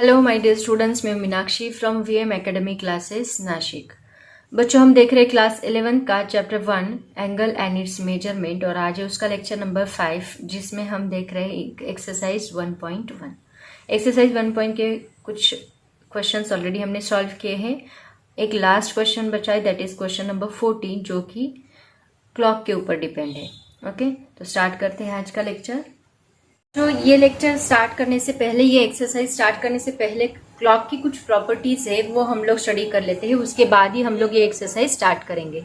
Hello my dear students, मैं Meenakshi from VM academy classes Nashik. बच्चों, हम देख रहे हैं क्लास 11 का chapter 1 angle and it's measurement और आज है उसका लेक्चर नंबर 5 जिसमें हम देख रहे हैं एक्सरसाइज 1.1। एक्सरसाइज 1 के कुछ क्वेश्चंस ऑलरेडी हमने सॉल्व किए हैं। एक लास्ट क्वेश्चन बचा है, दैट इज क्वेश्चन नंबर 14 जो कि क्लॉक के ऊपर डिपेंड है। ओके, तो स्टार्ट करते हैं आज का लेक्चर। तो ये लेक्चर स्टार्ट करने से पहले, ये एक्सरसाइज स्टार्ट करने से पहले क्लॉक की कुछ प्रॉपर्टीज है वो हम लोग स्टडी कर लेते हैं, उसके बाद ही हम लोग ये एक्सरसाइज स्टार्ट करेंगे।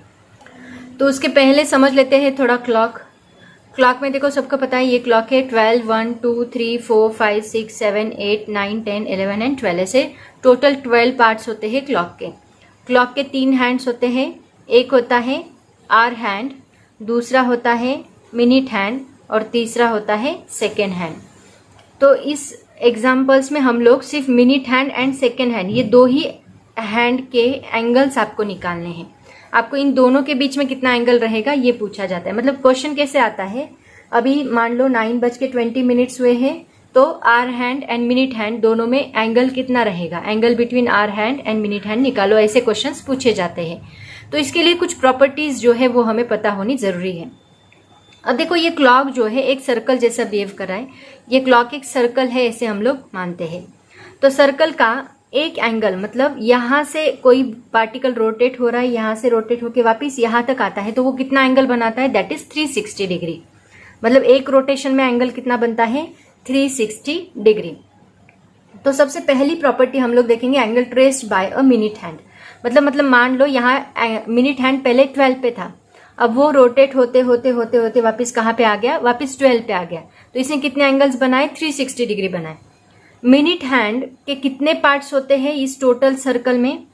तो उसके पहले समझ लेते हैं थोड़ा क्लॉक में देखो, सबको पता है ये क्लॉक है 12, 1, 2, 3, 4, 5, 6, 7, 8, 9, 10, 11 एंड 12। ऐसे टोटल 12 पार्ट्स होते हैं क्लॉक के 3 हैंड्स होते हैं। एक होता है आवर हैंड, दूसरा होता है मिनट हैंड और तीसरा होता है सेकेंड हैंड। तो इस एग्जाम्पल्स में हम लोग सिर्फ minute hand and second hand, ये दो ही हैंड के एंगल्स आपको निकालने हैं। आपको इन दोनों के बीच में कितना एंगल रहेगा ये पूछा जाता है। मतलब क्वेश्चन कैसे आता है, अभी मान लो 9:20 हुए हैं, तो hour hand and minute hand दोनों में एंगल कितना रहेगा, angle between hour hand and minute hand निकालो, ऐसे क्वेश्चंस पूछे जाते हैं। तो इसके लिए कुछ प्रॉपर्टीज जो है वो हमें पता होनी जरूरी है। अब देखो, ये क्लॉक जो है एक सर्कल जैसा बिहेव कर रहा है। ये क्लॉक एक सर्कल है ऐसे हम लोग मानते हैं। तो सर्कल का एक एंगल, मतलब यहाँ से कोई पार्टिकल रोटेट हो रहा है, यहाँ से रोटेट होके वापस यहाँ तक आता है, तो वो कितना एंगल बनाता है, दैट इज 360 डिग्री। मतलब एक रोटेशन में एंगल कितना बनता है, 360 डिग्री। तो सबसे पहली प्रॉपर्टी हम लोग देखेंगे, angle traced by a minute hand. मतलब मान लो यहाँ मिनट हैंड पहले 12 पे था, अब वो रोटेट होते होते होते होते वापस कहाँ पे आ गया, वापस 12 पे आ गया। तो इसने कितने एंगल्स बनाए, 360 डिग्री बनाए। मिनट हैंड के कितने पार्ट्स होते हैं इस टोटल सर्कल में,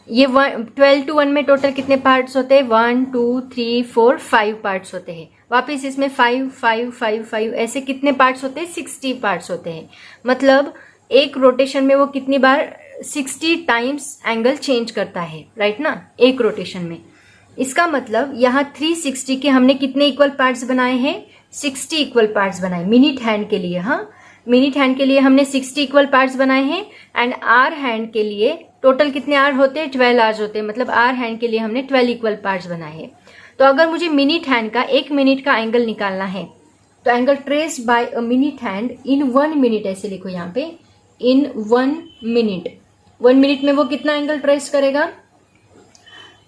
ये 12 to 1 में टोटल कितने पार्ट्स होते हैं, 1, 2, 3, 4, 5 पार्ट्स होते हैं। वापिस इसमें 5, 5, 5, 5 ऐसे कितने पार्ट्स होते हैं, 60 पार्ट्स होते हैं। मतलब एक रोटेशन में वो कितनी बार 60 टाइम्स एंगल चेंज करता है, राइट ना, एक रोटेशन में। इसका मतलब यहाँ 360 के हमने कितने इक्वल पार्ट्स बनाए हैं, 60 इक्वल पार्ट्स बनाए मिनट हैंड के लिए। हाँ, मिनट हैंड के लिए हमने 60 इक्वल पार्ट्स बनाए हैं। एंड आवर हैंड के लिए टोटल कितने आवर होते हैं, 12 आवर्स होते हैं। मतलब आवर हैंड के लिए हमने 12 इक्वल पार्ट्स बनाए हैं। तो अगर मुझे मिनट हैंड का 1 मिनट का एंगल निकालना है, तो angle traced by a minute hand in 1 minute, ऐसे लिखो यहाँ पे, इन 1 मिनट। 1 मिनट में वो कितना एंगल ट्रेस करेगा,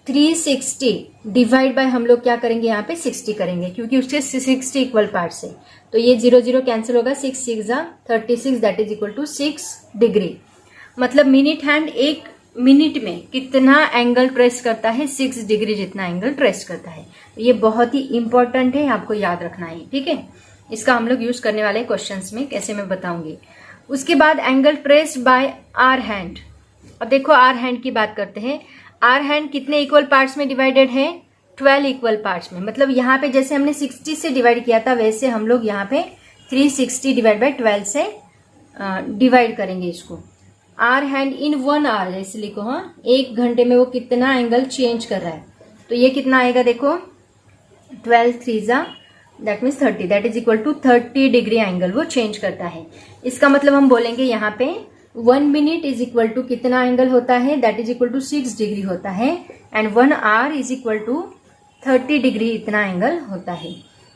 360 डिवाइड बाय हम लोग क्या करेंगे, यहाँ पे 60 करेंगे क्योंकि उसके 60 इक्वल पार्ट्स है। तो ये 0 0 कैंसिल होगा, 6 6 जा 36, that is equal to 6 degree. मतलब मिनट हैंड 1 मिनट में कितना एंगल ट्रेस करता है, 6 डिग्री जितना एंगल ट्रेस करता है। तो ये बहुत ही इंपॉर्टेंट है, आपको याद रखना है, ठीक है। इसका हम लोग यूज करने वाले क्वेश्चंस में, कैसे मैं बताऊंगी। उसके बाद angle traced by hour hand. अब देखो, आवर हैंड की बात करते हैं। आवर हैंड कितने इक्वल पार्ट्स में डिवाइडेड है, 12 इक्वल पार्ट्स में। मतलब यहाँ पे जैसे हमने 60 से डिवाइड किया था, वैसे हम लोग यहाँ पे 360 डिवाइड बाय 12 से डिवाइड करेंगे इसको। आवर हैंड इन 1 आवर, ऐसे लिखो। हाँ, 1 घंटे में वो कितना एंगल चेंज कर रहा है। तो ये कितना आएगा, देखो 12 3 जा that means 30, that is equal to 30 degree angle वो चेंज करता है। इसका मतलब हम बोलेंगे यहाँ पे 1 मिनट इज इक्वल टू कितना एंगल होता है, that is equal to 6 degree होता है। And 1 hour is equal to 30 degree इतना एंगल होता है।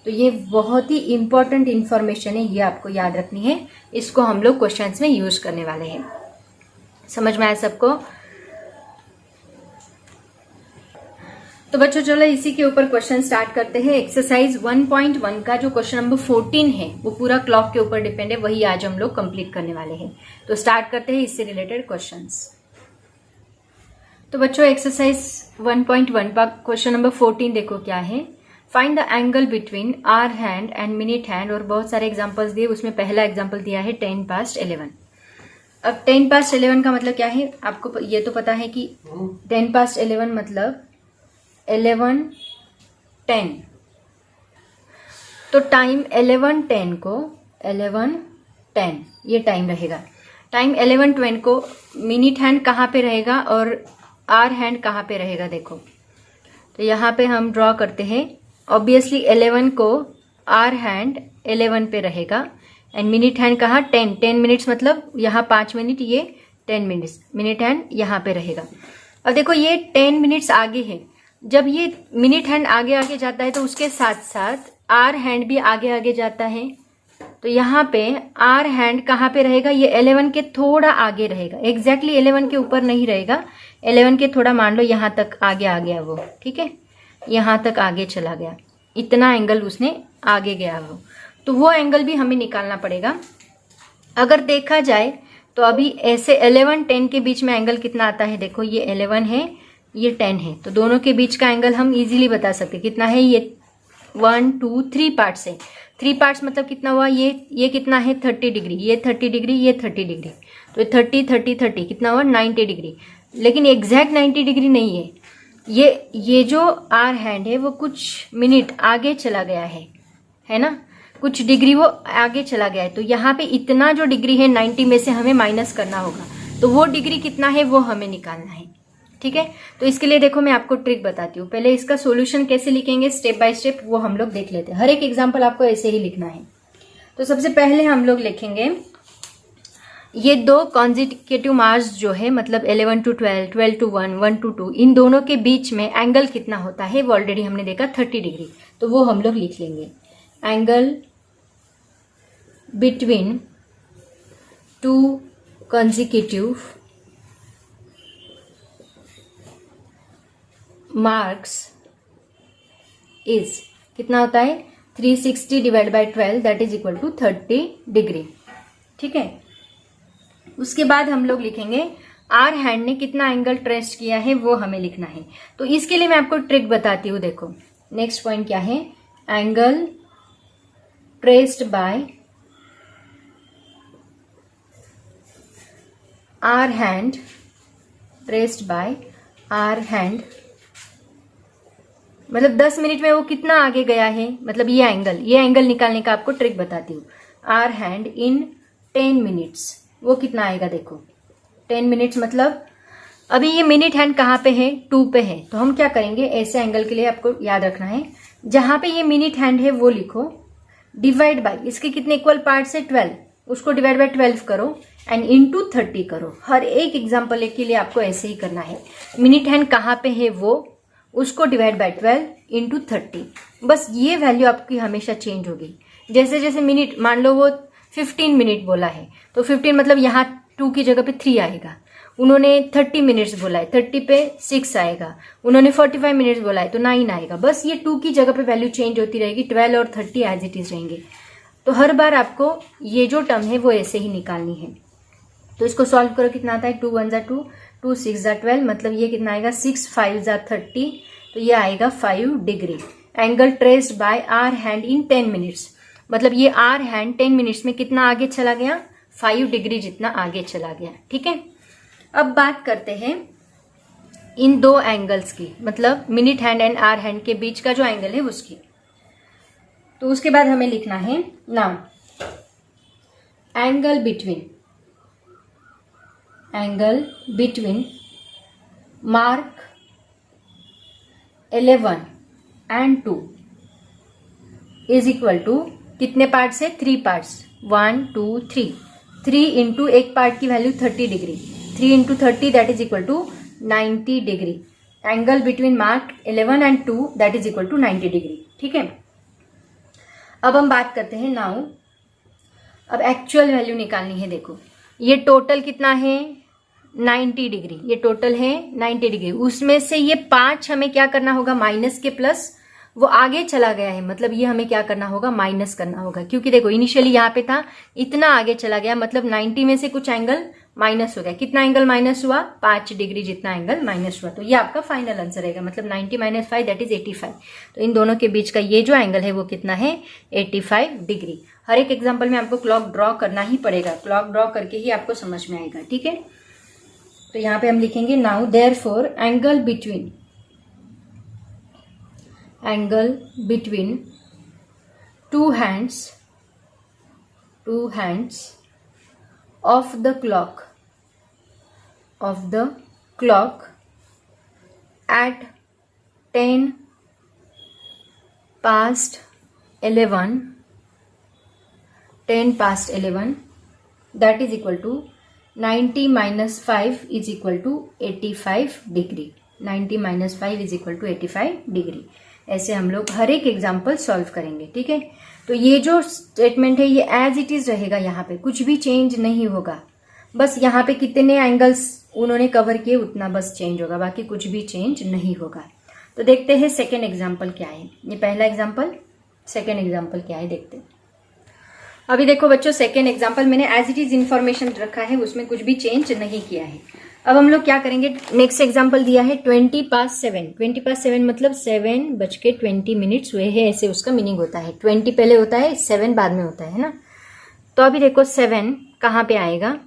तो ये बहुत ही इंपॉर्टेंट इंफॉर्मेशन है, ये आपको याद रखनी है। इसको हम लोग क्वेश्चंस में यूज करने वाले हैं। समझ में आया सबको? तो बच्चों चलो इसी के ऊपर क्वेश्चन स्टार्ट करते हैं। एक्सरसाइज 1.1 का जो क्वेश्चन नंबर 14 है वो पूरा क्लॉक के ऊपर डिपेंड है, वही आज हम लोग कंप्लीट करने वाले हैं। तो स्टार्ट करते हैं इससे रिलेटेड क्वेश्चंस। तो बच्चों एक्सरसाइज 1.1 का क्वेश्चन नंबर 14 देखो क्या है, find the angle between hour hand and minute hand. और बहुत सारे एग्जाम्पल्स दिए, उसमें पहला एग्जाम्पल दिया है 10 past 11। अब 10 past 11 का मतलब क्या है, आपको ये तो पता है कि 10 past 11 मतलब 11:10। तो टाइम 11:10 को 11:10 ये टाइम रहेगा। टाइम 11:20 को मिनट हैंड कहाँ पे रहेगा और आवर हैंड कहाँ पे रहेगा, देखो। तो यहाँ पे हम ड्रॉ करते हैं। ऑब्वियसली 11 को आवर हैंड 11 पे रहेगा, एंड मिनट हैंड कहाँ 10 मिनट्स, मतलब यहाँ 5 मिनट, ये 10 मिनट्स, मिनट हैंड यहाँ पे रहेगा। अब देखो ये 10 मिनट्स आगे है, जब ये मिनट हैंड आगे आगे जाता है तो उसके साथ साथ आर हैंड भी आगे आगे जाता है। तो यहाँ पे आर हैंड कहाँ पे रहेगा, ये 11 के थोड़ा आगे रहेगा, एग्जैक्टली 11 के ऊपर नहीं रहेगा, 11 के थोड़ा मान लो यहाँ तक आगे आ गया वो, ठीक है, यहाँ तक आगे चला गया, इतना एंगल उसने आगे गया वो, तो वो एंगल भी हमें निकालना पड़ेगा। अगर देखा जाए तो अभी ऐसे 11-10 के बीच में एंगल कितना आता है, देखो ये 11 है, ये 10 है, तो दोनों के बीच का एंगल हम इजीली बता सकते हैं कितना है, ये 1 2 3 पार्ट्स है, 3 पार्ट्स मतलब कितना हुआ, ये कितना है 30 डिग्री, ये 30 डिग्री, ये 30 डिग्री, तो ये 30 30 30 कितना हुआ 90 डिग्री, लेकिन एग्जैक्ट 90 डिग्री नहीं है, ये जो आर हैंड है वो कुछ मिनट आगे चला गया है ना, कुछ डिग्री वो आगे चला गया है, तो यहाँ पे इतना जो डिग्री है 90 में से हमें माइनस करना होगा, तो वो डिग्री कितना है वो हमें निकालना है, ठीक है। तो इसके लिए देखो मैं आपको ट्रिक बताती हूँ, पहले इसका सॉल्यूशन कैसे लिखेंगे स्टेप बाय स्टेप वो हम लोग देख लेते हैं, हर एक एग्जांपल आपको ऐसे ही लिखना है। तो सबसे पहले हम लोग लिखेंगे ये दो कॉन्जिक्यूटिव मार्क्स जो है, मतलब 11 to 12, 12 to 1, 1 to 2, इन दोनों के बीच में एंगल कितना होता है वो ऑलरेडी हमने देखा 30 डिग्री, तो वो हम लोग लिख लेंगे, angle between two consecutive marks is कितना होता है 360 divide by 12 that is equal to 30 degree, ठीक है। उसके बाद हम लोग लिखेंगे आर हैंड ने कितना एंगल ट्रेस किया है वो हमें लिखना है। तो इसके लिए मैं आपको ट्रिक बताती हूँ, देखो नेक्स्ट पॉइंट क्या है, angle traced by are hand, traced by are hand, मतलब 10 मिनट में वो कितना आगे गया है, मतलब ये एंगल निकालने का आपको ट्रिक बताती हूँ। आर हैंड इन 10 मिनट्स वो कितना आएगा, देखो 10 मिनट्स मतलब अभी ये मिनट हैंड कहाँ पे है 2 पे है, तो हम क्या करेंगे ऐसे एंगल के लिए आपको याद रखना है, जहां पे ये मिनट हैंड है वो लिखो, डिवाइड बाय इसके कितने इक्वल पार्ट्स है 12, उसको डिवाइड बाय 12 करो एंड इनटू 30 करो। हर एक एग्जांपल के लिए आपको ऐसे ही करना है, मिनट हैंड कहाँ पे है वो, उसको डिवाइड बाय 12 इंटू 30, बस ये वैल्यू आपकी हमेशा चेंज होगी। जैसे जैसे मिनट, मान लो वो 15 मिनट बोला है तो 15 मतलब यहाँ 2 की जगह पे 3 आएगा, उन्होंने 30 मिनट्स बोला है 30 पे 6 आएगा, उन्होंने 45 मिनट्स बोला है तो 9 आएगा, बस ये 2 की जगह पे वैल्यू चेंज होती रहेगी, 12 और 30 एज इट इज रहेंगे। तो हर बार आपको ये जो टर्म है वो ऐसे ही निकालनी है। तो इसको सॉल्व करो, कितना आता है 2 1 = 2, 2 6 = 12, मतलब ये कितना आएगा 6 5 = 30, तो ये आएगा 5 degree. Angle traced by are hand in 10 minutes, मतलब ये आर हैंड 10 मिनट्स में कितना आगे चला गया 5 डिग्री जितना आगे चला गया, ठीक है। अब बात करते हैं इन दो एंगल्स की, मतलब minute hand and hour hand के बीच का जो एंगल है उसकी। तो उसके बाद हमें लिखना है now angle between mark 11 and 2 is equal to कितने पार्ट्स है 3 पार्ट्स, 1 2 3, 3 इंटू एक पार्ट की value 30 degree, 3 into 30 that is equal to 90 degree. Angle between mark 11 and 2 that is equal to 90 degree, ठीक है। अब हम बात करते हैं नाउ, अब एक्चुअल वैल्यू निकालनी है। देखो ये टोटल कितना है 90 डिग्री, ये टोटल है 90 डिग्री, उसमें से ये 5 हमें क्या करना होगा माइनस के प्लस, वो आगे चला गया है मतलब ये हमें क्या करना होगा माइनस करना होगा, क्योंकि देखो इनिशियली यहाँ पे था इतना आगे चला गया, मतलब 90 में से कुछ एंगल माइनस हो गया, कितना एंगल माइनस हुआ 5 डिग्री जितना एंगल माइनस हुआ, तो ये आपका फाइनल आंसर रहेगा, मतलब 90 - 5 दैट इज 85। तो इन दोनों के बीच का ये जो एंगल है वो कितना है 85 डिग्री। हर एक एग्जाम्पल में आपको क्लॉक ड्रॉ करना ही पड़ेगा, क्लॉक ड्रॉ करके ही आपको समझ में आएगा, ठीक है। तो यहाँ पे हम लिखेंगे now therefore angle between two hands of the clock at 10 past 11 10 past 11 that is equal to 90 minus 5 is equal to 85 degree. 90 minus 5 is equal to 85 degree. ऐसे हम लोग हर एक एग्जाम्पल सॉल्व करेंगे, ठीक है। तो ये जो स्टेटमेंट है ये एज इट इज रहेगा, यहाँ पे कुछ भी चेंज नहीं होगा, बस यहाँ पे कितने एंगल्स उन्होंने कवर किए उतना बस चेंज होगा, बाकी कुछ भी चेंज नहीं होगा। तो देखते हैं सेकेंड एग्जाम्पल क्या है। ये पहला एग्जाम्पल, सेकेंड एग्जाम्पल क्या है देखते हैं। अभी देखो बच्चों, सेकेंड एग्जाम्पल मैंने एज इट इज इन्फॉर्मेशन रखा है, उसमें कुछ भी चेंज नहीं किया है। अब हम लोग क्या करेंगे, नेक्स्ट एग्जाम्पल दिया है 20 past 7। 20 past 7 मतलब 7:20 हुए हैं, ऐसे उसका मीनिंग होता है। 20 पहले होता है, 7 बाद में होता है ना। तो अभी देखो 7 कहाँ पे आएगा,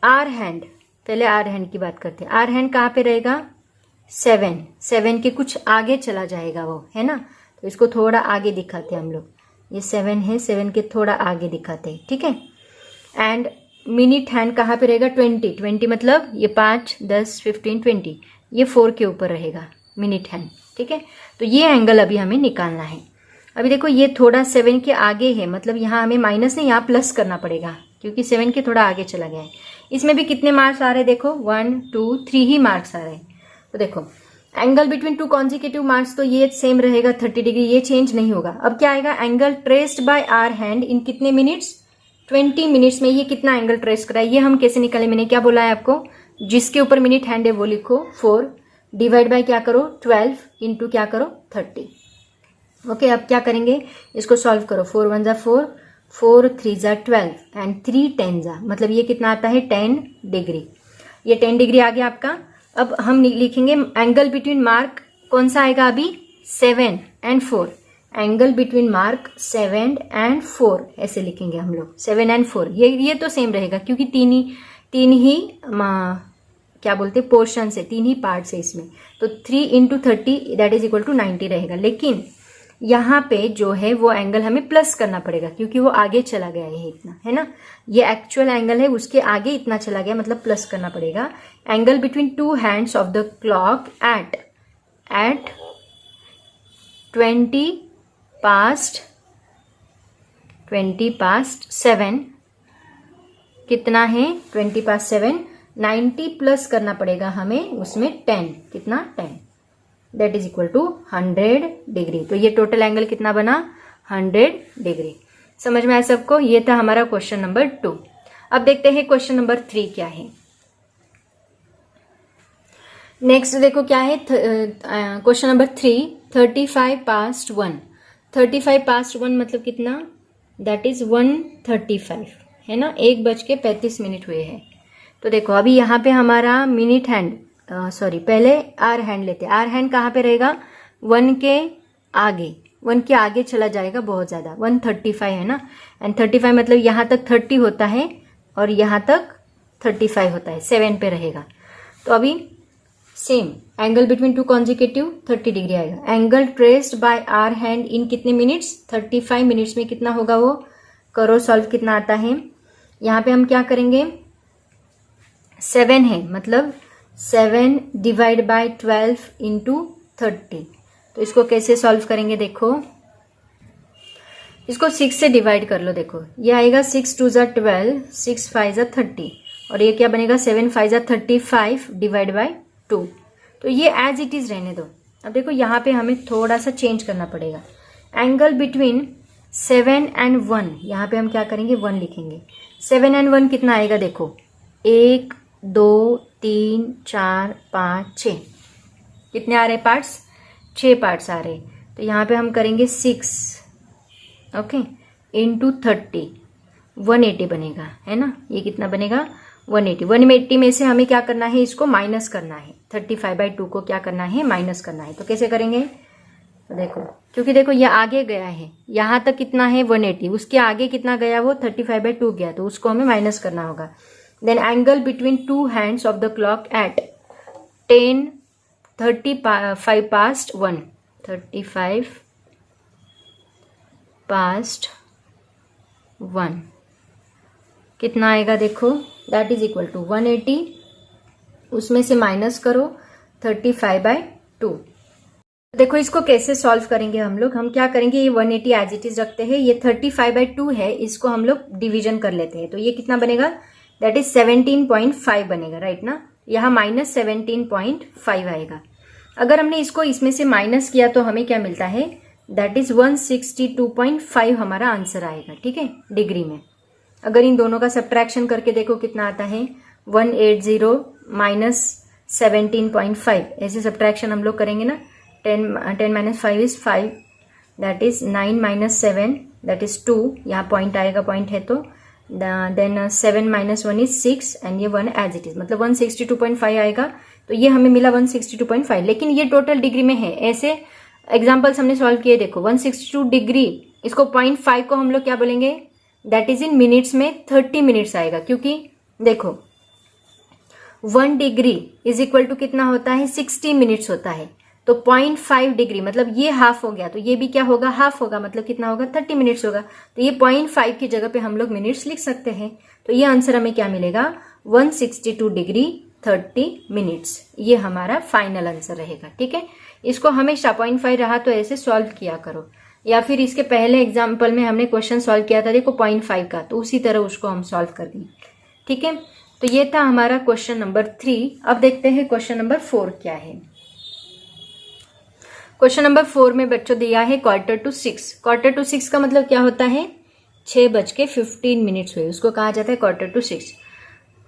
आर हैंड, पहले आर हैंड की बात करते हैं। आर हैंड कहाँ पे रहेगा, 7 के कुछ आगे चला जाएगा वो, है ना। तो इसको थोड़ा आगे दिखाते हैं हम लोग, ये 7 है, 7 के थोड़ा आगे दिखाते हैं, ठीक है। एंड मिनट हैंड कहाँ पे रहेगा, 20 मतलब ये 5, 10, 15, 20, ये 4 के ऊपर रहेगा मिनट हैंड, ठीक है। तो ये एंगल अभी हमें निकालना है। अभी देखो ये थोड़ा 7 के आगे है, मतलब यहाँ हमें माइनस नहीं, यहाँ प्लस करना पड़ेगा, क्योंकि 7 के थोड़ा आगे चला गया है। इसमें भी कितने मार्क्स आ रहे हैं देखो, 1, 2, 3 ही मार्क्स आ रहे हैं। तो देखो angle between two consecutive marks, तो ये सेम रहेगा 30 डिग्री, ये चेंज नहीं होगा। अब क्या आएगा, angle traced by are hand in कितने मिनट्स, 20 मिनट्स में ये कितना एंगल ट्रेस करा है, ये हम कैसे निकाले, मैंने क्या बोला है आपको, जिसके ऊपर मिनट हैंड है वो लिखो 4 डिवाइड बाय क्या करो 12 इंटू क्या करो 30। ओके, अब क्या करेंगे, इसको सॉल्व करो। 4 1 जा 4, 4 3 जा 12 एंड 3 10 जा, मतलब ये कितना आता है 10 डिग्री। ये 10 डिग्री आ गया आपका। अब हम लिखेंगे एंगल बिटवीन मार्क, कौन सा आएगा अभी, 7 and 4। Angle between mark 7 and 4 ऐसे लिखेंगे हम लोग, 7 and 4। ये तो सेम रहेगा, क्योंकि तीन ही क्या बोलते हैं पोर्शन है, 3 ही पार्ट्स है इसमें। तो 3 into 30 that is equal to 90 रहेगा। लेकिन यहाँ पे जो है वो एंगल हमें प्लस करना पड़ेगा, क्योंकि वो आगे चला गया है इतना, है ना। ये एक्चुअल एंगल है, उसके आगे इतना चला गया, मतलब प्लस करना पड़ेगा। Angle between two hands of the clock at 20 past 7 कितना है, 20 past 7, 90 प्लस करना पड़ेगा हमें उसमें 10, कितना 10, that is equal to 100 degree. तो ये टोटल एंगल कितना बना, 100 डिग्री। समझ में आया सबको। ये था हमारा क्वेश्चन नंबर 2। अब देखते हैं क्वेश्चन नंबर 3 क्या है। नेक्स्ट देखो क्या है, क्वेश्चन नंबर 3, 35 past 1। 35 past 1 मतलब कितना, दैट इज 1:35, है ना। 1:35 हुए हैं। तो देखो अभी यहाँ पे हमारा मिनट हैंड, पहले आर हैंड लेते हैं। आर हैंड कहाँ पे रहेगा, 1 के आगे चला जाएगा बहुत ज्यादा, 1:35 है ना। एंड 35 मतलब यहाँ तक 30 होता है और यहाँ तक 35 होता है, 7 पे रहेगा। तो अभी same angle between two consecutive 30 degree आएगा। Angle traced by are hand in कितने मिनट्स, 35 मिनट्स में कितना होगा वो, करो सॉल्व, कितना आता है। यहाँ पे हम क्या करेंगे, 7 है, मतलब 7 डिवाइड बाय 12 इंटू 30। तो इसको कैसे सॉल्व करेंगे देखो, इसको 6 से डिवाइड कर लो। देखो ये आएगा 6 2 जा 12, 6 5 जा 30, और ये क्या बनेगा 7 5 जा 35 डिवाइड बाय 2। तो ये एज इट इज रहने दो। अब देखो यहाँ पे हमें थोड़ा सा चेंज करना पड़ेगा। एंगल बिटवीन 7 and 1, यहाँ पे हम क्या करेंगे 1 लिखेंगे। 7 and 1 कितना आएगा देखो, 1 2 3 4 5 6, कितने आ रहे पार्ट्स, 6 पार्ट्स आ रहे। तो यहाँ पे हम करेंगे 6 ओके इंटू 30, 180 बनेगा, है ना। ये कितना बनेगा 180। 180 में से हमें क्या करना है, इसको माइनस करना है। 35/2 को क्या करना है, माइनस करना है। तो कैसे करेंगे, तो देखो क्योंकि देखो ये आगे गया है, यहाँ तक कितना है 180, उसके आगे कितना गया वो 35/2 गया, तो उसको हमें माइनस करना होगा। Then angle between two hands of the clock at 35 past 1, 35 past 1 कितना आएगा देखो, दैट इज इक्वल टू 180, उसमें से माइनस करो 35/2। देखो इसको कैसे सॉल्व करेंगे हम लोग। हम क्या करेंगे, ये 180 एज इट इज रखते हैं, ये 35/2 है, इसको हम लोग डिवीजन कर लेते हैं। तो ये कितना बनेगा, दैट इज 17.5 बनेगा, राइट ना। यहाँ -17.5 आएगा। अगर हमने इसको इसमें से माइनस किया तो हमें क्या मिलता है, दैट इज 162.5 हमारा आंसर आएगा, ठीक है, डिग्री में। अगर इन दोनों का सब्ट्रैक्शन करके देखो कितना आता है, 180 माइनस 17.5, ऐसे सब्ट्रैक्शन हम लोग करेंगे ना। 10 minus 5 is 5, that is 9 minus 7, that is 2, यहाँ पॉइंट आएगा, पॉइंट है तो देन 7 minus 1 is 6 एंड ये 1 एज इट इज, मतलब 162.5 आएगा। तो ये हमें मिला 162.5, लेकिन ये टोटल डिग्री में है। ऐसे एग्जाम्पल्स हमने सॉल्व किए, देखो 162 डिग्री, इसको 0.5 को हम लोग क्या बोलेंगे, दैट इज इन मिनट्स में 30 मिनट्स आएगा, क्योंकि देखो 1 डिग्री इज इक्वल टू कितना होता है, 60 मिनट्स होता है। तो 0.5 डिग्री मतलब ये हाफ हो गया, तो ये भी क्या होगा, हाफ होगा, मतलब कितना होगा, 30 मिनट्स होगा। तो ये 0.5 की जगह पे हम लोग मिनट्स लिख सकते हैं। तो ये आंसर हमें क्या मिलेगा, 162 डिग्री 30 मिनट्स, ये हमारा फाइनल आंसर रहेगा, ठीक है। इसको हमेशा 0.5 रहा तो ऐसे सॉल्व किया करो, या फिर इसके पहले एग्जाम्पल में हमने क्वेश्चन सॉल्व किया था, देखो 0.5 का, तो उसी तरह उसको हम सॉल्व कर देंगे, ठीक है। तो ये था हमारा क्वेश्चन नंबर 3। अब देखते हैं क्वेश्चन नंबर 4 क्या है। क्वेश्चन नंबर 4 में बच्चों दिया है 5:45। 5:45 का मतलब क्या होता है, 6:15 हुए, उसको कहा जाता है 5:45।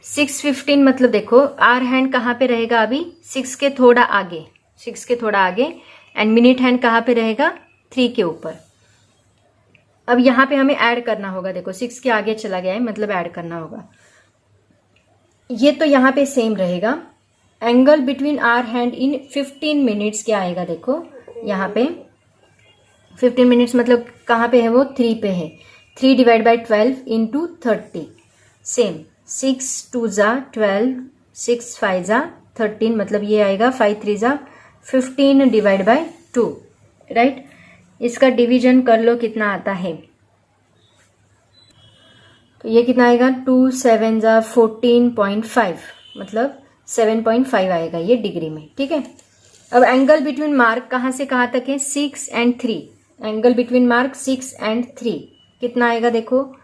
6:15 मतलब देखो आर हैंड कहाँ पे रहेगा, अभी 6 के थोड़ा आगे, 6 के थोड़ा आगे, एंड मिनट हैंड कहाँ पे रहेगा, 3 के ऊपर। अब यहाँ पे हमें ऐड करना होगा, देखो 6 के आगे चला गया है, मतलब ऐड करना होगा। ये तो यहाँ पे सेम रहेगा। Angle between hour hand in 15 minutes क्या आएगा, देखो यहाँ पे 15 मिनट्स मतलब कहाँ पे है, वो 3 पे है। 3 डिवाइड बाई 12 इंटू 30, सेम 6 2 जा 12, 6 5 जा 13, मतलब ये आएगा 5 3 जा 15 डिवाइड बाई 2, राइट। इसका डिवीजन कर लो कितना आता है, तो ये कितना आएगा, 2 7 जा 14.5, मतलब 7.5 आएगा ये डिग्री में, ठीक है। अब एंगल बिटवीन मार्क कहाँ से कहाँ तक है, 6 and 3। Angle between mark 6 and 3 कितना आएगा, देखो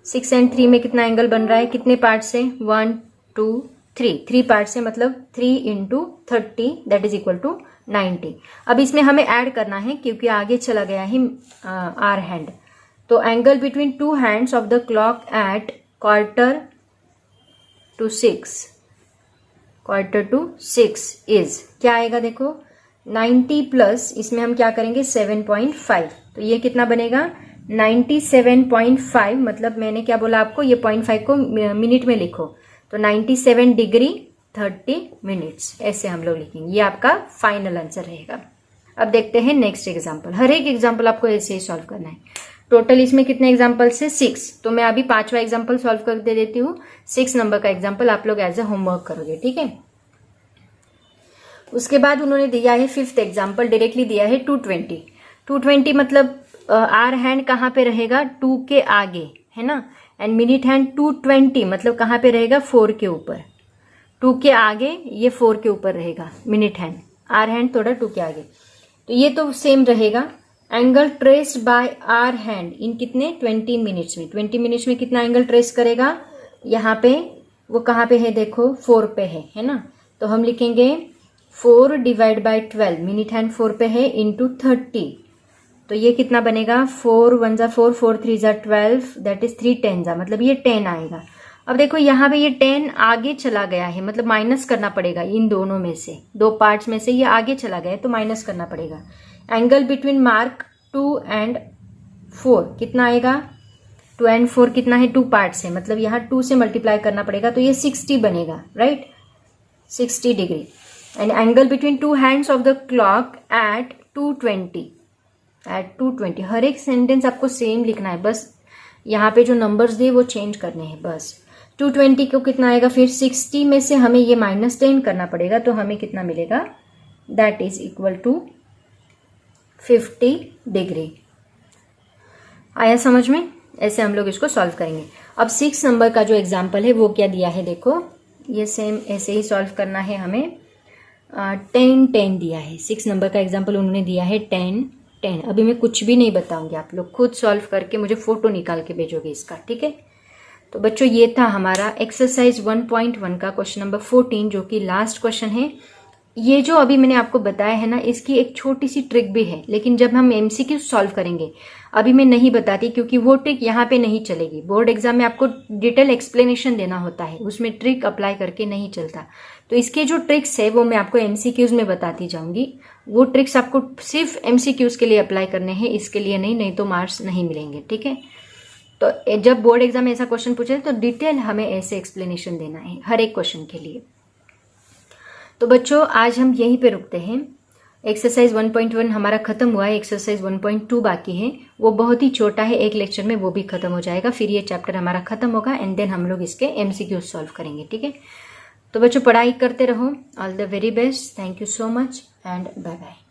6 and 3 में कितना एंगल बन रहा है, कितने पार्ट से, 1 2 3 पार्ट से, मतलब 3 into 30 that is equal to 90। अब इसमें हमें ऐड करना है क्योंकि आगे चला गया है आर हैंड। तो angle between 2 hands of the clock at 5:45 is क्या आएगा, देखो 90 प्लस इसमें हम क्या करेंगे 7.5, तो ये कितना बनेगा 97.5, मतलब मैंने क्या बोला आपको, ये 0.5 को मिनट में लिखो, तो 97 डिग्री 30 मिनट्स, ऐसे हम लोग लिखेंगे। ये आपका फाइनल आंसर रहेगा। अब देखते हैं नेक्स्ट एग्जाम्पल। हर एक एग्जाम्पल आपको ऐसे ही सॉल्व करना है। टोटल इसमें कितने एग्जाम्पल्स है, 6। तो मैं अभी 5वां एग्जाम्पल सॉल्व कर दे देती हूँ। 6 नंबर का एग्जाम्पल आप लोग एज ए होमवर्क करोगे, ठीक है। उसके बाद उन्होंने दिया है 5th एग्जाम्पल, डायरेक्टली दिया है 220। 220 मतलब आर हैंड कहाँ पे रहेगा, 2 के आगे, है ना, एंड मिनट हैंड 220 मतलब कहाँ पे रहेगा, 4 के ऊपर। 2 के आगे, ये 4 के ऊपर रहेगा मिनट हैंड, आर हैंड थोड़ा 2 के आगे, तो ये तो सेम रहेगा। Angle traced by are hand in कितने 20 मिनट्स में, 20 मिनट्स में कितना एंगल ट्रेस करेगा, यहाँ पे वो कहाँ पे है, देखो 4 पे है ना। तो हम लिखेंगे 4 डिवाइड बाई 12, मिनट हैंड 4 पे है, इंटू 30, तो ये कितना बनेगा, 4 1 जा 4, 4 3 जा 12, दैट इज 3 10 जा, मतलब ये 10 आएगा। अब देखो यहाँ पे ये 10 आगे चला गया है, मतलब माइनस करना पड़ेगा, इन दोनों में से, 2 पार्ट्स में से ये आगे चला गया है, तो माइनस करना पड़ेगा। एंगल बिटवीन मार्क 2 and 4 कितना आएगा, 2 and 4 कितना है, 2 पार्ट्स है, मतलब यहाँ 2 से मल्टीप्लाई करना पड़ेगा, तो ये 60 बनेगा, right, 60 degree. And angle between 2 hands of the clock at 220, हर एक सेंटेंस आपको सेम लिखना है, बस यहाँ पे जो नंबर्स दिए वो चेंज करने हैं बस। 220 को कितना आएगा, फिर 60 में से हमें ये -10 करना पड़ेगा, तो हमें कितना मिलेगा, that is equal to 50 degree. आया समझ में, ऐसे हम लोग इसको सॉल्व करेंगे। अब 6 नंबर का जो एग्जाम्पल है वो क्या दिया है, देखो ये सेम ऐसे ही सॉल्व करना है हमें। 10 10 दिया है, 6 नंबर का एग्जाम्पल उन्होंने दिया है 10 10। अभी मैं कुछ भी नहीं बताऊंगी, आप लोग खुद सॉल्व करके मुझे फोटो निकाल के भेजोगे इसका, ठीक है। तो बच्चों ये था हमारा एक्सरसाइज 1.1 का क्वेश्चन नंबर 14, जो कि लास्ट क्वेश्चन है। ये जो अभी मैंने आपको बताया है ना, इसकी एक छोटी सी ट्रिक भी है, लेकिन जब हम एमसीक्यू सॉल्व करेंगे अभी मैं नहीं बताती, क्योंकि वो ट्रिक यहाँ पे नहीं चलेगी। बोर्ड एग्जाम में आपको डिटेल एक्सप्लेनेशन देना होता है, उसमें ट्रिक अप्लाई करके नहीं चलता। तो इसके जो ट्रिक्स है वो मैं आपको एमसीक्यूज में बताती जाऊंगी। वो ट्रिक्स आपको सिर्फ एमसीक्यूज के लिए अप्लाई करने हैं, इसके लिए नहीं तो मार्क्स नहीं मिलेंगे, ठीक है। तो जब बोर्ड एग्जाम में ऐसा क्वेश्चन पूछे तो डिटेल हमें ऐसे एक्सप्लेनेशन देना है हर एक क्वेश्चन के लिए। तो बच्चों आज हम यहीं पे रुकते हैं। एक्सरसाइज 1.1 हमारा खत्म हुआ है, एक्सरसाइज 1.2 बाकी है, वो बहुत ही छोटा है, एक लेक्चर में वो भी खत्म हो जाएगा। फिर ये चैप्टर हमारा खत्म होगा एंड देन हम लोग इसके एमसीक्यू सॉल्व करेंगे, ठीक है। तो बच्चों पढ़ाई करते रहो, all the very best, thank you so much and bye bye.